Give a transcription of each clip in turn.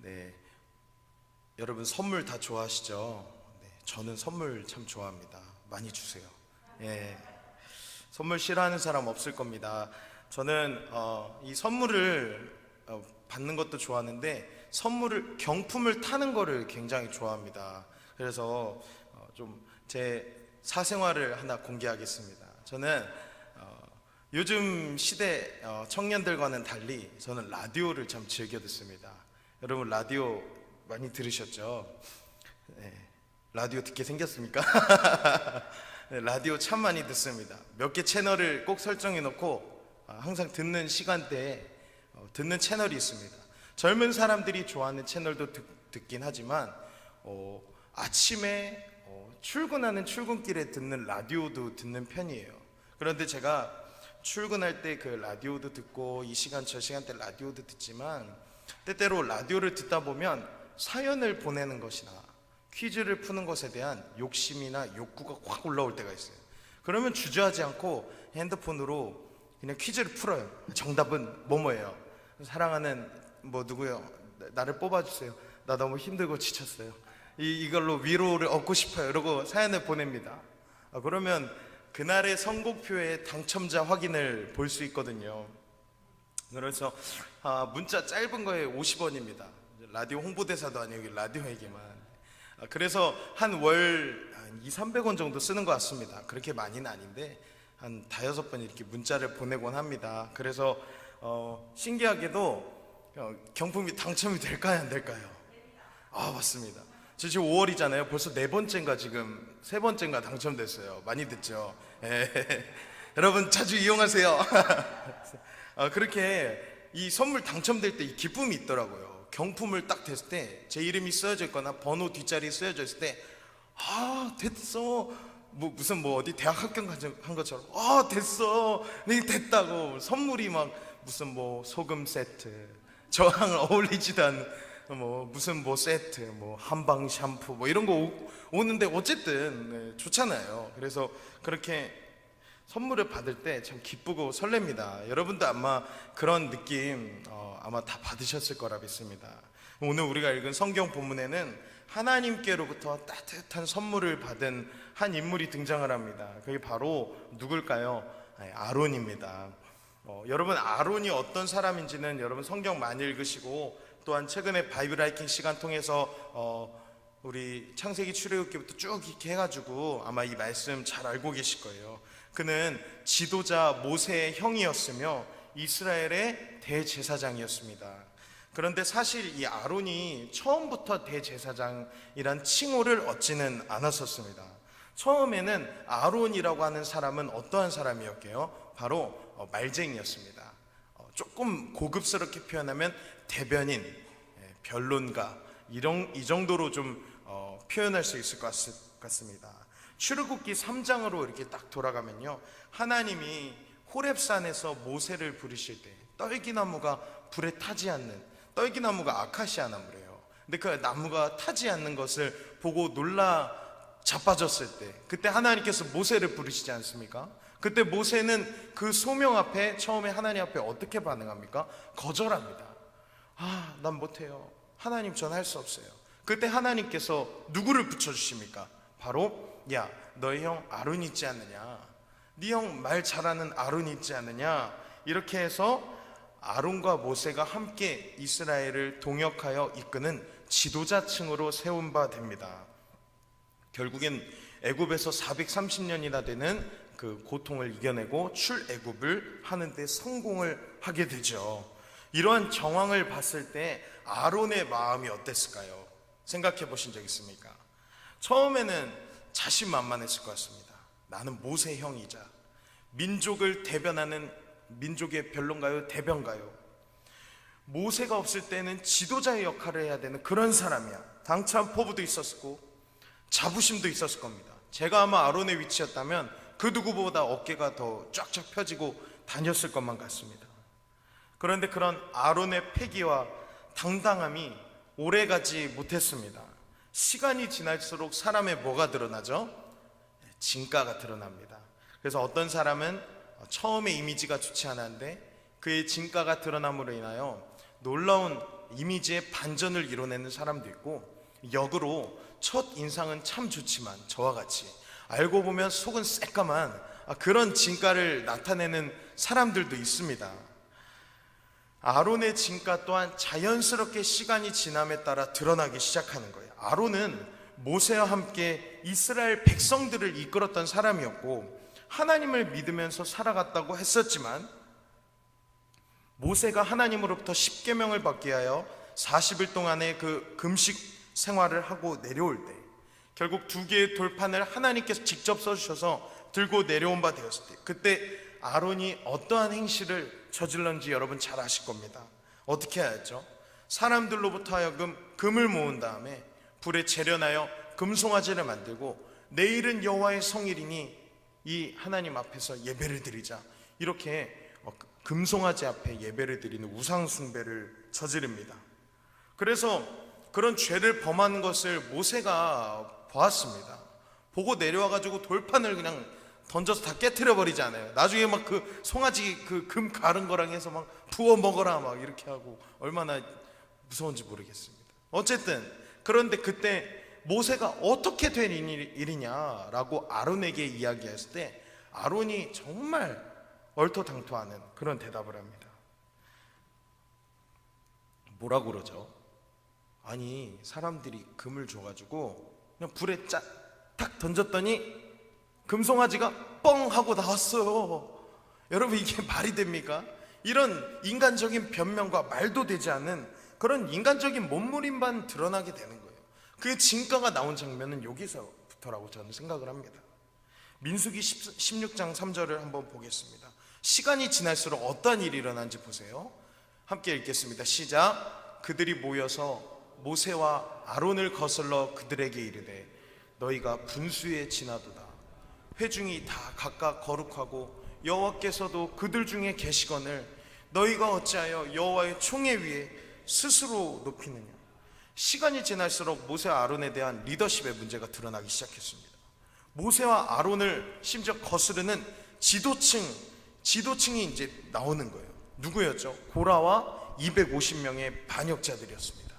네, 여러분 선물 다 좋아하시죠? 네, 저는 선물 참 좋아합니다. 많이 주세요. 예, 선물 싫어하는 사람 없을 겁니다. 저는 이 선물을 받는 것도 좋아하는데 선물을 경품을 타는 거를 굉장히 좋아합니다. 그래서 좀 제 사생활을 하나 공개하겠습니다. 저는 요즘 시대 청년들과는 달리 저는 라디오를 참 즐겨 듣습니다. 여러분 라디오 많이 들으셨죠? 네, 라디오 듣게 생겼습니까? 네, 라디오 참 많이 듣습니다. 몇 개 채널을 꼭 설정해 놓고 항상 듣는 시간대에 듣는 채널이 있습니다. 젊은 사람들이 좋아하는 채널도 듣긴 하지만 아침에 출근하는 출근길에 듣는 라디오도 듣는 편이에요. 그런데 제가 출근할 때 그 라디오도 듣고 이 시간 저 시간대 라디오도 듣지만 때때로 라디오를 듣다 보면 사연을 보내는 것이나 퀴즈를 푸는 것에 대한 욕심이나 욕구가 확 올라올 때가 있어요. 그러면 주저하지 않고 핸드폰으로 그냥 퀴즈를 풀어요. 정답은 뭐뭐예요. 사랑하는 뭐 누구요? 나를 뽑아주세요. 나 너무 힘들고 지쳤어요. 이걸로 위로를 얻고 싶어요. 이러고 사연을 보냅니다. 그러면 그날의 선곡표의 당첨자 확인을 볼 수 있거든요. 그래서 문자 짧은 거에 50원입니다. 라디오 홍보대사도 아니고 라디오 얘기만. 그래서 한 월 200~300원 정도 쓰는 것 같습니다. 그렇게 많이는 아닌데 한 5~6번 이렇게 문자를 보내곤 합니다. 그래서 신기하게도 경품이 당첨이 될까요 안 될까요? 맞습니다. 저 지금 5월이잖아요. 벌써 4번째인가 지금 3번째인가 당첨됐어요. 많이 듣죠? 여러분 자주 이용하세요. 그렇게 이 선물 당첨될 때 이 기쁨이 있더라고요. 경품을 딱 됐을 때 제 이름이 쓰여져 있거나 번호 뒷자리 쓰여져 있을 때 됐어. 무슨 어디 대학 합격 한 것처럼 됐어. 네 됐다고. 선물이 막 무슨 소금 세트, 저랑 어울리지도 않는 무슨 세트, 한방 샴푸 이런 거 오는데 어쨌든 좋잖아요. 그래서 그렇게 선물을 받을 때 참 기쁘고 설렙니다. 여러분도 아마 그런 느낌 아마 다 받으셨을 거라 믿습니다. 오늘 우리가 읽은 성경 본문에는 하나님께로부터 따뜻한 선물을 받은 한 인물이 등장을 합니다. 그게 바로 누굴까요? 아론입니다. 여러분 아론이 어떤 사람인지는 여러분 성경 많이 읽으시고 또한 최근에 바이블 하이킹 시간 통해서 우리 창세기 출애굽기부터 쭉 이렇게 해가지고 아마 이 말씀 잘 알고 계실 거예요. 그는 지도자 모세의 형이었으며 이스라엘의 대제사장이었습니다. 그런데 사실 이 아론이 처음부터 대제사장이란 칭호를 얻지는 않았었습니다. 처음에는 아론이라고 하는 사람은 어떠한 사람이었게요? 바로 말쟁이였습니다. 조금 고급스럽게 표현하면 대변인, 변론가 이 정도로 좀 표현할 수 있을 것 같습니다. 출애굽기 3장으로 이렇게 딱 돌아가면요, 하나님이 호렙산에서 모세를 부르실 때 떨기나무가 불에 타지 않는, 떨기나무가 아카시아 나무래요. 근데 그 나무가 타지 않는 것을 보고 놀라 자빠졌을 때 그때 하나님께서 모세를 부르시지 않습니까? 그때 모세는 그 소명 앞에 처음에 하나님 앞에 어떻게 반응합니까? 거절합니다. 난 못해요. 하나님 전 할 수 없어요. 그때 하나님께서 누구를 붙여주십니까? 바로 너희 형 아론 있지 않느냐, 네 형 말 잘하는 아론 있지 않느냐, 이렇게 해서 아론과 모세가 함께 이스라엘을 동역하여 이끄는 지도자층으로 세운 바 됩니다. 결국엔 애굽에서 430년이나 되는 그 고통을 이겨내고 출애굽을 하는데 성공을 하게 되죠. 이러한 정황을 봤을 때 아론의 마음이 어땠을까요? 생각해 보신 적 있습니까? 처음에는 자신만만했을 것 같습니다. 나는 모세 형이자 민족을 대변하는 민족의 변론가요? 대변가요? 모세가 없을 때는 지도자의 역할을 해야 되는 그런 사람이야. 당찬 포부도 있었고 자부심도 있었을 겁니다. 제가 아마 아론의 위치였다면 그 누구보다 어깨가 더 쫙쫙 펴지고 다녔을 것만 같습니다. 그런데 그런 아론의 패기와 당당함이 오래가지 못했습니다. 시간이 지날수록 사람의 뭐가 드러나죠? 진가가 드러납니다. 그래서 어떤 사람은 처음에 이미지가 좋지 않았는데 그의 진가가 드러남으로 인하여 놀라운 이미지의 반전을 이뤄내는 사람도 있고, 역으로 첫 인상은 참 좋지만 저와 같이 알고 보면 속은 새까만 그런 진가를 나타내는 사람들도 있습니다. 아론의 진가 또한 자연스럽게 시간이 지남에 따라 드러나기 시작하는 거예요. 아론은 모세와 함께 이스라엘 백성들을 이끌었던 사람이었고 하나님을 믿으면서 살아갔다고 했었지만, 모세가 하나님으로부터 십계명을 받게 하여 40일 동안의 그 금식 생활을 하고 내려올 때 결국 2개의 돌판을 하나님께서 직접 써주셔서 들고 내려온 바 되었을 때, 그때 아론이 어떠한 행실을 저질렀는지 여러분 잘 아실 겁니다. 어떻게 하였죠? 사람들로부터 하여금 금을 모은 다음에 불에 재련하여 금송아지를 만들고, 내일은 여호와의 성일이니 이 하나님 앞에서 예배를 드리자, 이렇게 금송아지 앞에 예배를 드리는 우상 숭배를 저지릅니다. 그래서 그런 죄를 범한 것을 모세가 보았습니다. 보고 내려와가지고 돌판을 그냥 던져서 다 깨트려 버리지 않아요. 나중에 막 그 송아지 그 금 가른 거랑 해서 막 부어 먹어라 막 이렇게 하고, 얼마나 무서운지 모르겠습니다. 어쨌든 그런데 그때 모세가 어떻게 된 일이냐라고 아론에게 이야기했을 때 아론이 정말 얼토당토하는 그런 대답을 합니다. 뭐라고 그러죠? 아니, 사람들이 금을 줘가지고 그냥 불에 탁 던졌더니 금송아지가 뻥 하고 나왔어요. 여러분, 이게 말이 됩니까? 이런 인간적인 변명과 말도 되지 않는 그런 인간적인 몸부림만 드러나게 되는 거예요. 그 진가가 나온 장면은 여기서부터라고 저는 생각을 합니다. 민수기 16장 3절을 한번 보겠습니다. 시간이 지날수록 어떠한 일이 일어난지 보세요. 함께 읽겠습니다. 시작. 그들이 모여서 모세와 아론을 거슬러 그들에게 이르되 너희가 분수에 지나도다. 회중이 다 각각 거룩하고 여호와께서도 그들 중에 계시거늘 너희가 어찌하여 여호와의 총회 위에 스스로 높이느냐. 시간이 지날수록 모세와 아론에 대한 리더십의 문제가 드러나기 시작했습니다. 모세와 아론을 심지어 거스르는 지도층이 이제 나오는 거예요. 누구였죠? 고라와 250명의 반역자들이었습니다.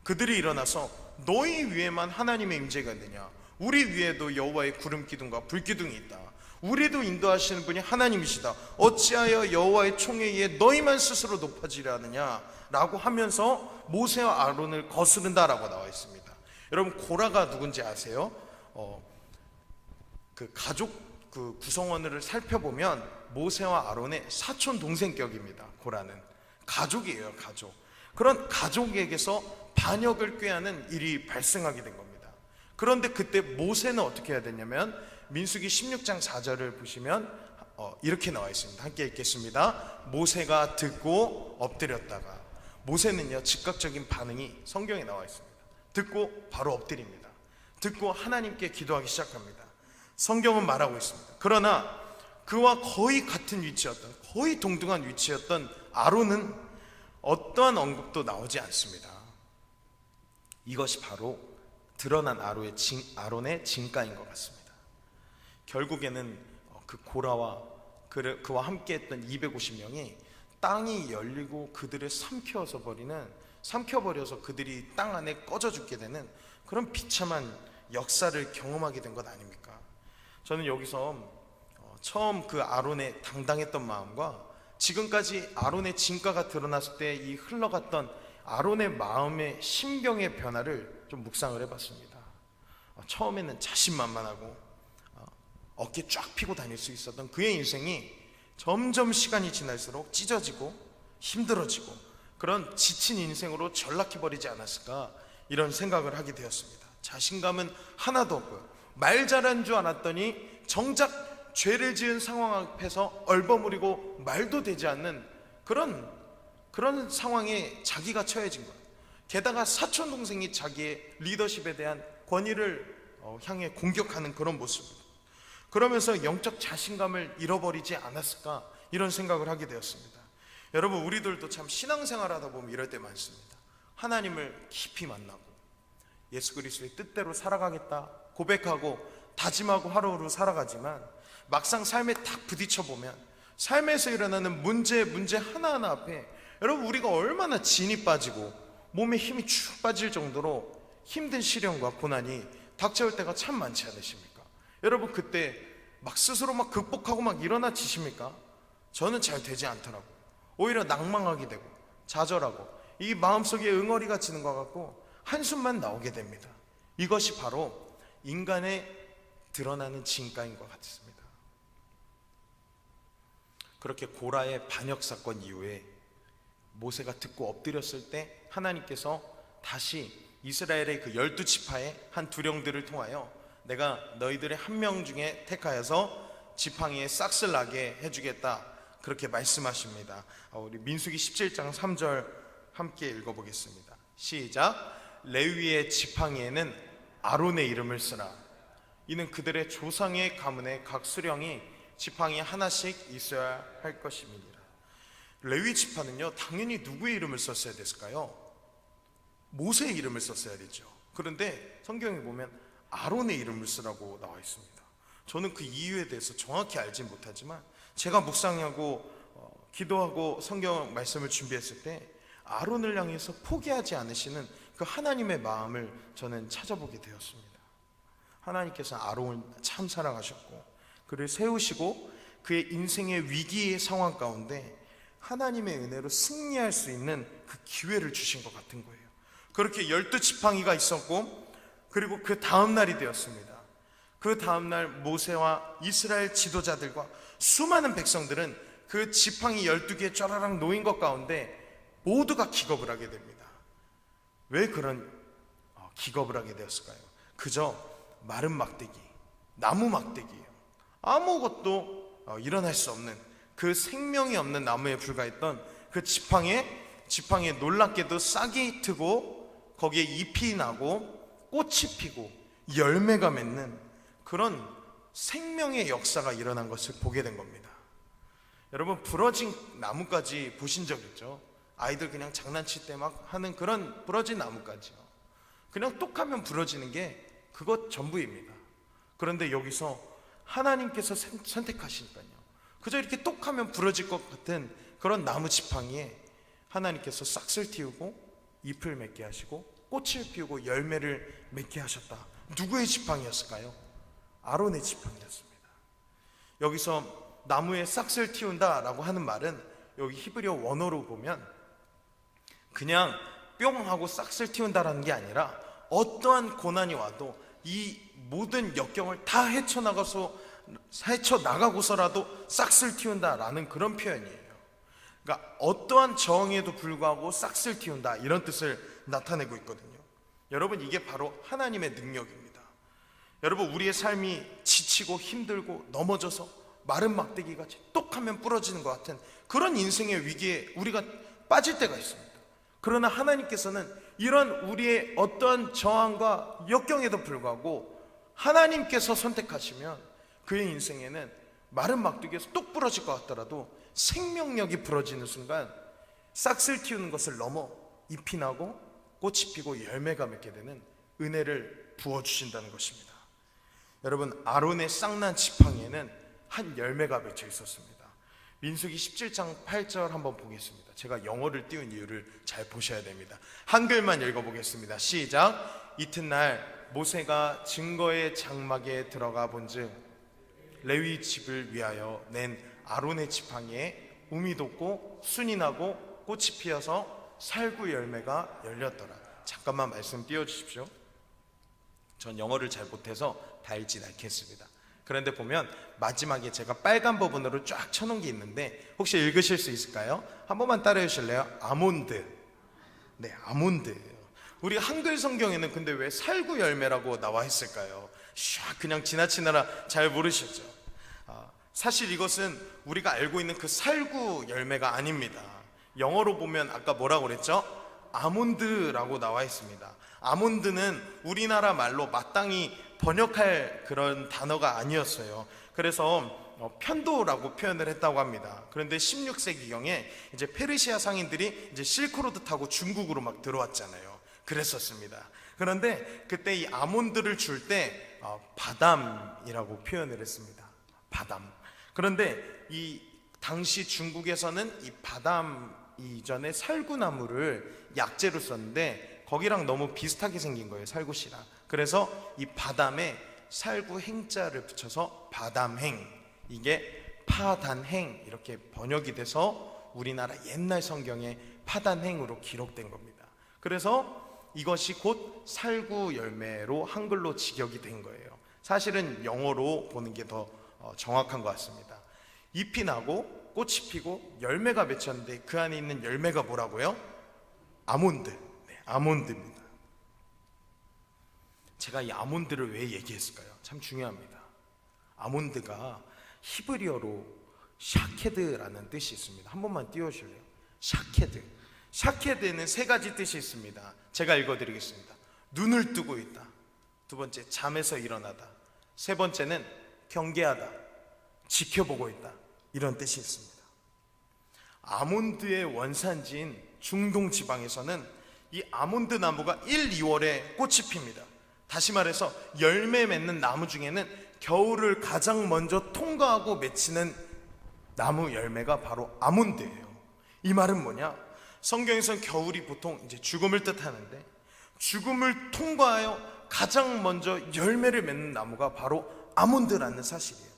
그들이 일어나서 너희 위에만 하나님의 임재가 있느냐? 우리 위에도 여호와의 구름 기둥과 불 기둥이 있다. 우리도 인도하시는 분이 하나님이시다. 어찌하여 여호와의 총회에 너희만 스스로 높아지려 하느냐? 라고 하면서 모세와 아론을 거스른다라고 나와 있습니다. 여러분, 고라가 누군지 아세요? 그 가족 그 구성원을 살펴보면 모세와 아론의 사촌 동생격입니다. 고라는 가족이에요, 가족. 그런 가족에게서 반역을 꾀하는 일이 발생하게 된 겁니다. 그런데 그때 모세는 어떻게 해야 되냐면 민수기 16장 4절을 보시면 이렇게 나와 있습니다. 함께 읽겠습니다. 모세가 듣고 엎드렸다가, 모세는요 즉각적인 반응이 성경에 나와 있습니다. 듣고 바로 엎드립니다. 듣고 하나님께 기도하기 시작합니다. 성경은 말하고 있습니다. 그러나 그와 거의 같은 위치였던, 거의 동등한 위치였던 아론은 어떠한 언급도 나오지 않습니다. 이것이 바로 드러난 아론의 진가인 것 같습니다. 결국에는 그 고라와 그와 함께했던 250명이 땅이 열리고 그들을 삼켜버려서 그들이 땅 안에 꺼져 죽게 되는 그런 비참한 역사를 경험하게 된 것 아닙니까? 저는 여기서 처음 그 아론의 당당했던 마음과 지금까지 아론의 진가가 드러났을 때 이 흘러갔던 아론의 마음의 심경의 변화를 좀 묵상을 해봤습니다. 처음에는 자신만만하고 어깨 쫙 펴고 다닐 수 있었던 그의 인생이 점점 시간이 지날수록 찢어지고 힘들어지고 그런 지친 인생으로 전락해버리지 않았을까, 이런 생각을 하게 되었습니다. 자신감은 하나도 없고요. 말 잘한 줄 알았더니 정작 죄를 지은 상황 앞에서 얼버무리고 말도 되지 않는 그런 상황에 자기가 처해진 거예요. 게다가 사촌 동생이 자기의 리더십에 대한 권위를 향해 공격하는 그런 모습. 그러면서 영적 자신감을 잃어버리지 않았을까, 이런 생각을 하게 되었습니다. 여러분, 우리들도 참 신앙생활 하다 보면 이럴 때 많습니다. 하나님을 깊이 만나고 예수 그리스도의 뜻대로 살아가겠다 고백하고 다짐하고 하루하루 살아가지만 막상 삶에 딱 부딪혀 보면 삶에서 일어나는 문제 하나하나 앞에 여러분 우리가 얼마나 진이 빠지고 몸에 힘이 축 빠질 정도로 힘든 시련과 고난이 닥쳐올 때가 참 많지 않으십니까? 여러분 그때 막 스스로 막 극복하고 막 일어나지십니까? 저는 잘 되지 않더라고요. 오히려 낭망하게 되고 좌절하고 이 마음속에 응어리가 지는 것 같고 한숨만 나오게 됩니다. 이것이 바로 인간의 드러나는 진가인 것 같습니다. 그렇게 고라의 반역 사건 이후에 모세가 듣고 엎드렸을 때 하나님께서 다시 이스라엘의 그 12지파의 한 두령들을 통하여 내가 너희들의 한 명 중에 택하여서 지팡이에 싹을 나게 해주겠다, 그렇게 말씀하십니다. 우리 민수기 17장 3절 함께 읽어보겠습니다. 시작. 레위의 지팡이에는 아론의 이름을 쓰라. 이는 그들의 조상의 가문의 각 수령이 지팡이 하나씩 있어야 할 것임이니라. 레위 지파는요, 당연히 누구의 이름을 썼어야 됐을까요? 모세의 이름을 썼어야 됐죠. 그런데 성경에 보면 아론의 이름을 쓰라고 나와 있습니다. 저는 그 이유에 대해서 정확히 알진 못하지만 제가 묵상하고 기도하고 성경 말씀을 준비했을 때 아론을 향해서 포기하지 않으시는 그 하나님의 마음을 저는 찾아보게 되었습니다. 하나님께서 아론을 참 사랑하셨고 그를 세우시고 그의 인생의 위기의 상황 가운데 하나님의 은혜로 승리할 수 있는 그 기회를 주신 것 같은 거예요. 그렇게 12지팡이가 있었고, 그리고 그 다음 날이 되었습니다. 그 다음 날 모세와 이스라엘 지도자들과 수많은 백성들은 그 지팡이 12개 쫘라락 놓인 것 가운데 모두가 기겁을 하게 됩니다. 왜 그런 기겁을 하게 되었을까요? 그저 마른 막대기, 나무 막대기예요. 아무것도 일어날 수 없는, 그 생명이 없는 나무에 불과했던 그 지팡이에 놀랍게도 싹이 트고 거기에 잎이 나고 꽃이 피고 열매가 맺는 그런 생명의 역사가 일어난 것을 보게 된 겁니다. 여러분, 부러진 나무까지 보신 적 있죠? 아이들 그냥 장난칠 때 막 하는 그런 부러진 나무까지요. 그냥 똑 하면 부러지는 게 그것 전부입니다. 그런데 여기서 하나님께서 선택하시니까요, 그저 이렇게 똑 하면 부러질 것 같은 그런 나무 지팡이에 하나님께서 싹을 틔우고 잎을 맺게 하시고 꽃을 피우고 열매를 맺게 하셨다. 누구의 지팡이였을까요? 아론의 지팡이였습니다. 여기서 나무에 싹을 틔운다라고 하는 말은 여기 히브리어 원어로 보면 그냥 뿅 하고 싹을 틔운다라는 게 아니라 어떠한 고난이 와도 이 모든 역경을 다 헤쳐나가고서라도 싹을 틔운다라는 그런 표현이에요. 그러니까 어떠한 저항에도 불구하고 싹을 틔운다, 이런 뜻을 나타내고 있거든요. 여러분, 이게 바로 하나님의 능력입니다. 여러분, 우리의 삶이 지치고 힘들고 넘어져서 마른 막대기같이 똑하면 부러지는 것 같은 그런 인생의 위기에 우리가 빠질 때가 있습니다. 그러나 하나님께서는 이런 우리의 어떠한 저항과 역경에도 불구하고 하나님께서 선택하시면 그의 인생에는 마른 막대기에서 똑 부러질 것 같더라도 생명력이 부러지는 순간 싹을 틔우는 것을 넘어 잎이 나고 꽃이 피고 열매가 맺게 되는 은혜를 부어주신다는 것입니다. 여러분, 아론의 싹난 지팡이에는 한 열매가 맺혀 있었습니다. 민수기 17장 8절 한번 보겠습니다. 제가 영어를 띄운 이유를 잘 보셔야 됩니다. 한글만 읽어보겠습니다. 시작. 이튿날 모세가 증거의 장막에 들어가 본즉 레위 집을 위하여 낸 아론의 지팡이에 움이 돋고 순이 나고 꽃이 피어서 살구 열매가 열렸더라. 잠깐만 말씀 띄워주십시오. 전 영어를 잘 못해서 다 읽진 않겠습니다. 그런데 보면 마지막에 제가 빨간 부분으로 쫙 쳐놓은 게 있는데 혹시 읽으실 수 있을까요? 한 번만 따라해 주실래요? 아몬드. 네, 아몬드. 우리 한글 성경에는 근데 왜 살구 열매라고 나와 있을까요? 샥 그냥 지나치느라 잘 모르셨죠? 사실 이것은 우리가 알고 있는 그 살구 열매가 아닙니다. 영어로 보면 아까 뭐라고 그랬죠? 아몬드라고 나와 있습니다. 아몬드는 우리나라 말로 마땅히 번역할 그런 단어가 아니었어요. 그래서 편도라고 표현을 했다고 합니다. 그런데 16세기경에 이제 페르시아 상인들이 이제 실크로드 타고 중국으로 막 들어왔잖아요. 그랬었습니다. 그런데 그때 이 아몬드를 줄 때 바담이라고 표현을 했습니다. 바담. 그런데 이 당시 중국에서는 이 바담 이전에 살구나무를 약재로 썼는데 거기랑 너무 비슷하게 생긴 거예요, 살구씨랑. 그래서 이 바담에 살구 행자를 붙여서 바담행, 이게 파단행 이렇게 번역이 돼서 우리나라 옛날 성경에 파단행으로 기록된 겁니다. 그래서 이것이 곧 살구 열매로 한글로 직역이 된 거예요. 사실은 영어로 보는 게 더 정확한 것 같습니다. 잎이 나고 꽃이 피고 열매가 맺혔는데 그 안에 있는 열매가 뭐라고요? 아몬드. 네, 아몬드입니다. 제가 이 아몬드를 왜 얘기했을까요? 참 중요합니다. 아몬드가 히브리어로 샤케드라는 뜻이 있습니다. 한 번만 띄워주실래요? 샤케드. 샤케드에는 세 가지 뜻이 있습니다. 제가 읽어드리겠습니다. 눈을 뜨고 있다. 두 번째, 잠에서 일어나다. 세 번째는 경계하다, 지켜보고 있다. 이런 뜻이 있습니다. 아몬드의 원산지인 중동 지방에서는 이 아몬드 나무가 1, 2월에 꽃이 핍니다. 다시 말해서 열매 맺는 나무 중에는 겨울을 가장 먼저 통과하고 맺히는 나무 열매가 바로 아몬드예요. 이 말은 뭐냐? 성경에서는 겨울이 보통 이제 죽음을 뜻하는데 죽음을 통과하여 가장 먼저 열매를 맺는 나무가 바로 아몬드라는 사실이에요.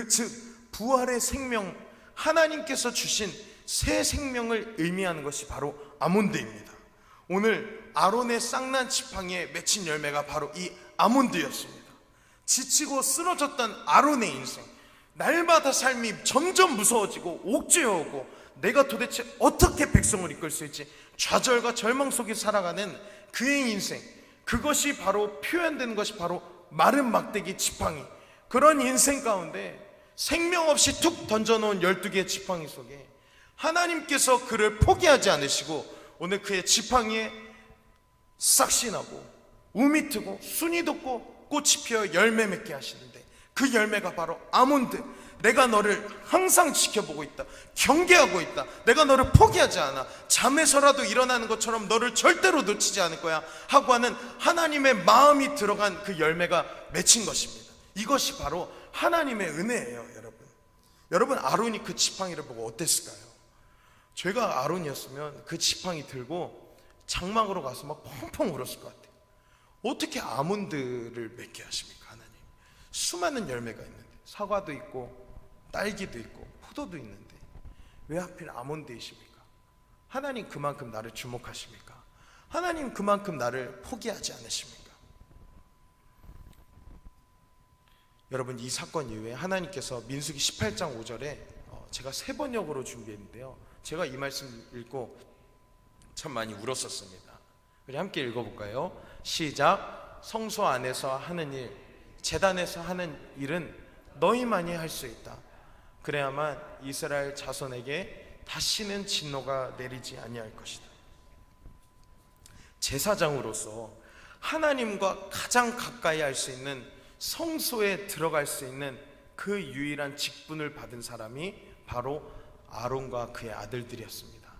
즉 부활의 생명, 하나님께서 주신 새 생명을 의미하는 것이 바로 아몬드입니다. 오늘 아론의 쌍난 지팡이에 맺힌 열매가 바로 이 아몬드였습니다. 지치고 쓰러졌던 아론의 인생, 날마다 삶이 점점 무서워지고 옥죄어오고 내가 도대체 어떻게 백성을 이끌 수 있지 좌절과 절망 속에 살아가는 그의 인생, 그것이 바로 표현되는 것이 바로 마른 막대기 지팡이. 그런 인생 가운데 생명 없이 툭 던져놓은 12개의 지팡이 속에 하나님께서 그를 포기하지 않으시고 오늘 그의 지팡이에 싹시 나고 우미 트고 순이 돋고 꽃이 피어 열매 맺게 하시는데 그 열매가 바로 아몬드. 내가 너를 항상 지켜보고 있다, 경계하고 있다, 내가 너를 포기하지 않아, 잠에서라도 일어나는 것처럼 너를 절대로 놓치지 않을 거야 하고 하는 하나님의 마음이 들어간 그 열매가 맺힌 것입니다. 이것이 바로 하나님의 은혜예요. 여러분 아론이 그 지팡이를 보고 어땠을까요? 제가 아론이었으면 그 지팡이 들고 장막으로 가서 막 펑펑 울었을 것 같아요. 어떻게 아몬드를 맺게 하십니까? 하나님, 수많은 열매가 있는데, 사과도 있고 딸기도 있고 포도도 있는데 왜 하필 아몬드이십니까? 하나님 그만큼 나를 주목하십니까? 하나님 그만큼 나를 포기하지 않으십니까? 여러분, 이 사건 이후에 하나님께서 민수기 18장 5절에 제가 3번역으로 준비했는데요, 제가 이 말씀 읽고 참 많이 울었었습니다. 우리 함께 읽어볼까요? 시작. 성소 안에서 하는 일, 제단에서 하는 일은 너희만이 할 수 있다. 그래야만 이스라엘 자손에게 다시는 진노가 내리지 아니할 것이다. 제사장으로서 하나님과 가장 가까이 할 수 있는 성소에 들어갈 수 있는 그 유일한 직분을 받은 사람이 바로 아론과 그의 아들들이었습니다.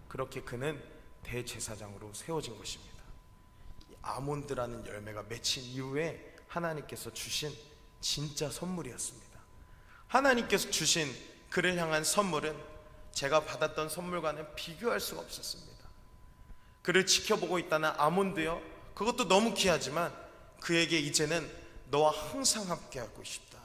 그렇게 그는 대제사장으로 세워진 것입니다. 아몬드라는 열매가 맺힌 이후에 하나님께서 주신 진짜 선물이었습니다. 하나님께서 주신 그를 향한 선물은 제가 받았던 선물과는 비교할 수가 없었습니다. 그를 지켜보고 있다는 아몬드요, 그것도 너무 귀하지만 그에게 이제는 너와 항상 함께하고 싶다,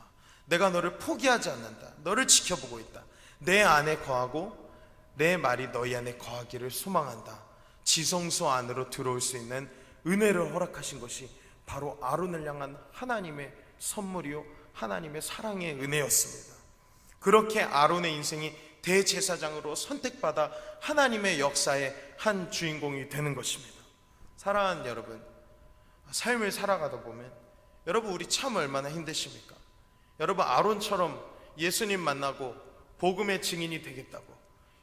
내가 너를 포기하지 않는다, 너를 지켜보고 있다, 내 안에 거하고 내 말이 너희 안에 거하기를 소망한다, 지성소 안으로 들어올 수 있는 은혜를 허락하신 것이 바로 아론을 향한 하나님의 선물이요 하나님의 사랑의 은혜였습니다. 그렇게 아론의 인생이 대제사장으로 선택받아 하나님의 역사의 한 주인공이 되는 것입니다. 사랑하는 여러분, 삶을 살아가다 보면 여러분 우리 참 얼마나 힘드십니까? 여러분 아론처럼 예수님 만나고 복음의 증인이 되겠다고,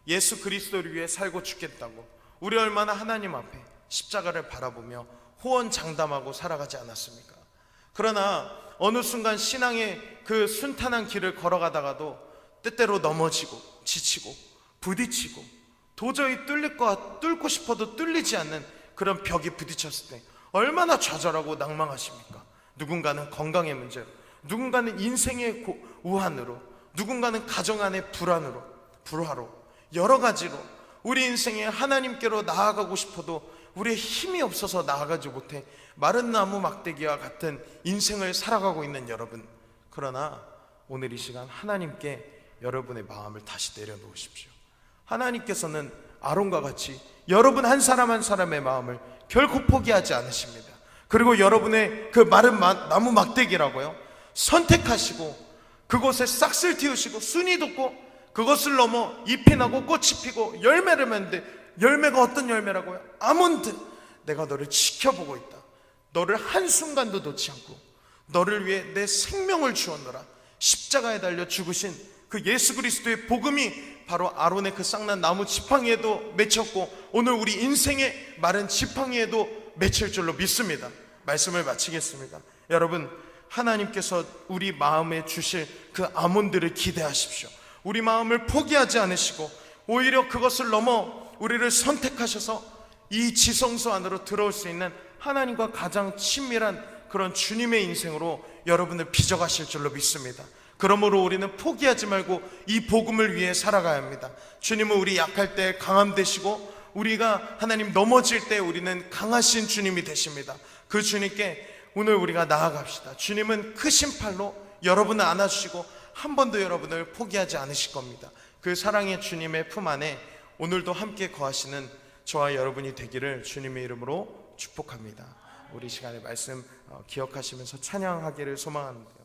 예수 그리스도를 위해 살고 죽겠다고 우리 얼마나 하나님 앞에 십자가를 바라보며 호언장담하고 살아가지 않았습니까? 그러나 어느 순간 신앙의 그 순탄한 길을 걸어가다가도 때때로 넘어지고 지치고 부딪히고 도저히 뚫고 싶어도 뚫리지 않는 그런 벽에 부딪혔을 때 얼마나 좌절하고 낭망하십니까? 누군가는 건강의 문제로, 누군가는 인생의 우환으로, 누군가는 가정 안의 불화로 여러 가지로 우리 인생에 하나님께로 나아가고 싶어도 우리의 힘이 없어서 나아가지 못해 마른 나무 막대기와 같은 인생을 살아가고 있는 여러분, 그러나 오늘 이 시간 하나님께 여러분의 마음을 다시 내려놓으십시오. 하나님께서는 아론과 같이 여러분 한 사람 한 사람의 마음을 결코 포기하지 않으십니다. 그리고 여러분의 그 마른 나무 막대기라고요, 선택하시고 그곳에 싹을 틔우시고 순이 돋고 그것을 넘어 잎이 나고 꽃이 피고 열매를 맺는데, 열매가 어떤 열매라고요? 아몬드. 내가 너를 지켜보고 있다. 너를 한순간도 놓지 않고 너를 위해 내 생명을 주었노라. 십자가에 달려 죽으신 그 예수 그리스도의 복음이 바로 아론의 그 싹난 나무 지팡이에도 맺혔고 오늘 우리 인생의 마른 지팡이에도 맺힐 줄로 믿습니다. 말씀을 마치겠습니다. 여러분, 하나님께서 우리 마음에 주실 그 아몬드를 기대하십시오. 우리 마음을 포기하지 않으시고 오히려 그것을 넘어 우리를 선택하셔서 이 지성소 안으로 들어올 수 있는 하나님과 가장 친밀한 그런 주님의 인생으로 여러분을 빚어가실 줄로 믿습니다. 그러므로 우리는 포기하지 말고 이 복음을 위해 살아가야 합니다. 주님은 우리 약할 때 강함 되시고 우리가 하나님 넘어질 때 우리는 강하신 주님이 되십니다. 그 주님께 오늘 우리가 나아갑시다. 주님은 크신 팔로 여러분을 안아주시고 한 번도 여러분을 포기하지 않으실 겁니다. 그 사랑의 주님의 품 안에 오늘도 함께 거하시는 저와 여러분이 되기를 주님의 이름으로 축복합니다. 우리 시간의 말씀 기억하시면서 찬양하기를 소망합니다.